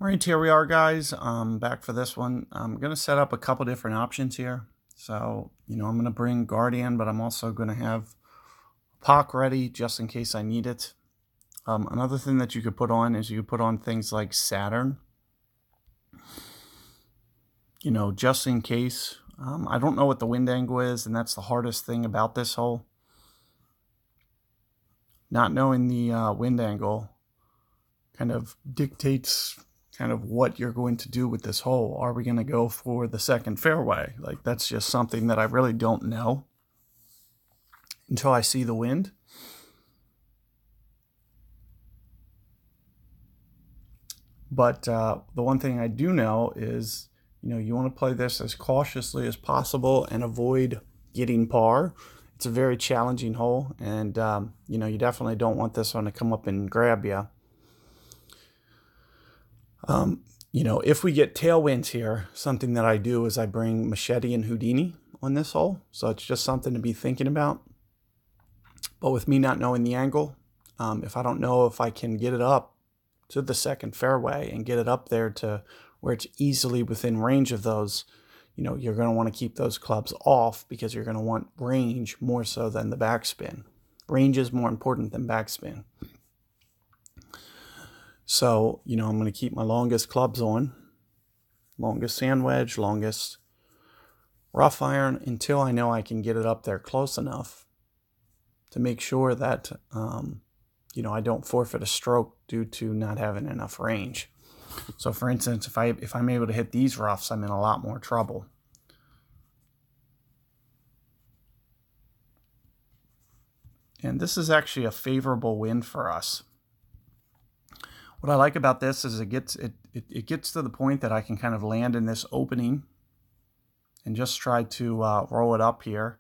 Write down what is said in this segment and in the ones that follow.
All right, here we are, guys. Back for this one. I'm going to set up a couple different options here. So, I'm going to bring Guardian, but I'm also going to have Pock ready just in case I need it. Another thing that you could put on is you could put on things like Saturn, just in case. I don't know what the wind angle is, and that's the hardest thing about this hole. Not knowing the wind angle kind of dictates kind of what you're going to do with this hole. Are we going to go for the second fairway? Like, that's just something that I really don't know until I see the wind. But the one thing I do know is, you want to play this as cautiously as possible and avoid getting par. It's a very challenging hole, and you definitely don't want this one to come up and grab you. If we get tailwinds here, something that I do is I bring Machete and Houdini on this hole. So it's just something to be thinking about. But with me not knowing the angle, if I don't know if I can get it up to the second fairway and get it up there to where it's easily within range of those, you're going to want to keep those clubs off because you're going to want range more so than the backspin. Range is more important than backspin. So, I'm going to keep my longest clubs on, longest sand wedge, longest rough iron, until I know I can get it up there close enough to make sure that, I don't forfeit a stroke due to not having enough range. So, for instance, if I'm able to hit these roughs, I'm in a lot more trouble. And this is actually a favorable wind for us. What I like about this is it gets to the point that I can kind of land in this opening and just try to roll it up here.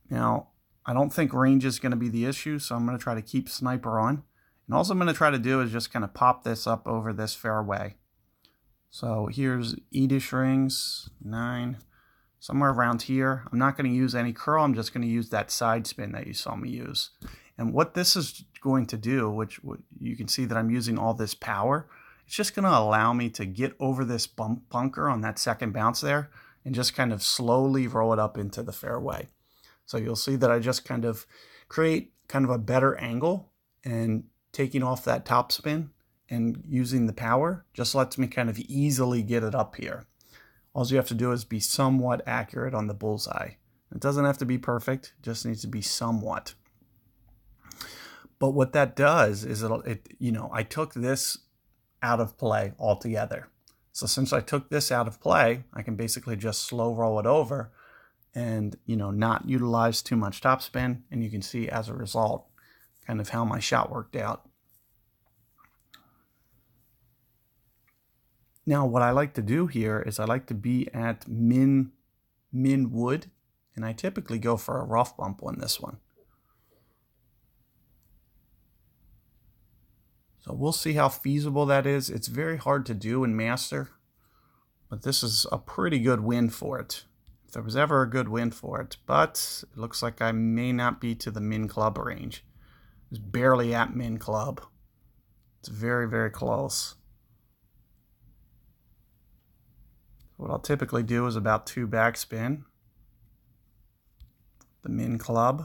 Now, I don't think range is going to be the issue, so I'm going to try to keep sniper on. And all I'm going to try to do is just kind of pop this up over this fairway. So here's Edish rings, 9, somewhere around here. I'm not going to use any curl. I'm just going to use that side spin that you saw me use. And what this is going to do, which you can see that I'm using all this power, it's just going to allow me to get over this bunker on that second bounce there and just kind of slowly roll it up into the fairway. So you'll see that I just kind of create kind of a better angle, and taking off that top spin and using the power just lets me kind of easily get it up here. All you have to do is be somewhat accurate on the bullseye. It doesn't have to be perfect, it just needs to be somewhat. But what that does is I took this out of play altogether. So since I took this out of play, I can basically just slow roll it over and, not utilize too much topspin. And you can see as a result kind of how my shot worked out. Now, what I like to do here is I like to be at min wood, and I typically go for a rough bump on this one. So we'll see how feasible that is. It's very hard to do in Master, but this is a pretty good wind for it. If there was ever a good wind for it, but it looks like I may not be to the min club range. It's barely at min club. It's very, very close. What I'll typically do is about 2 backspin, the min club.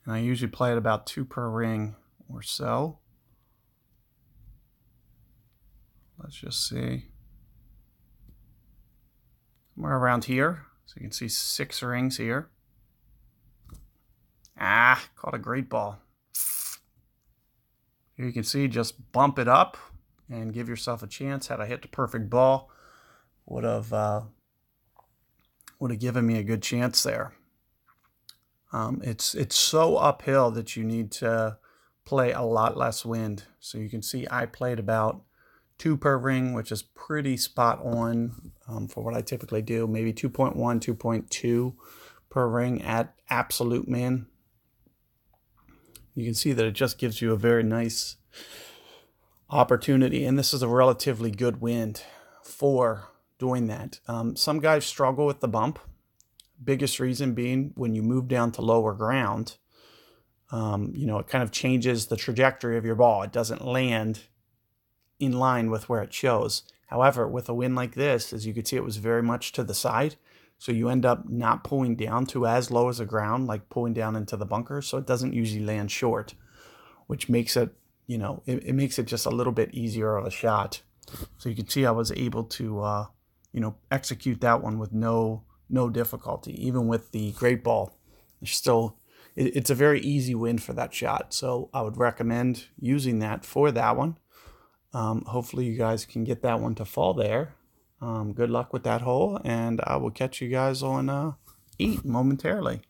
And I usually play at about 2 per ring or so. Let's just see. Somewhere around here. So you can see 6 rings here. Caught a great ball. Here you can see, just bump it up and give yourself a chance. Had I hit the perfect ball, would have given me a good chance there. It's so uphill that you need to play a lot less wind. So you can see I played about 2 per ring, which is pretty spot on for what I typically do. Maybe 2.1, 2.2 per ring at absolute min. You can see that it just gives you a very nice opportunity, and this is a relatively good wind for doing that. Some guys struggle with the bump. Biggest reason being when you move down to lower ground, You know, it kind of changes the trajectory of your ball. It doesn't land in line with where it shows. However, with a wind like this, as you can see, it was very much to the side. So you end up not pulling down to as low as the ground, like pulling down into the bunker. So it doesn't usually land short, which makes it, you know, it makes it just a little bit easier of a shot. So you can see I was able to, you know, execute that one with no difficulty. Even with the great ball, it's a very easy win for that shot. So I would recommend using that for that one. Hopefully you guys can get that one to fall there. Good luck with that hole, and I will catch you guys on 8 momentarily.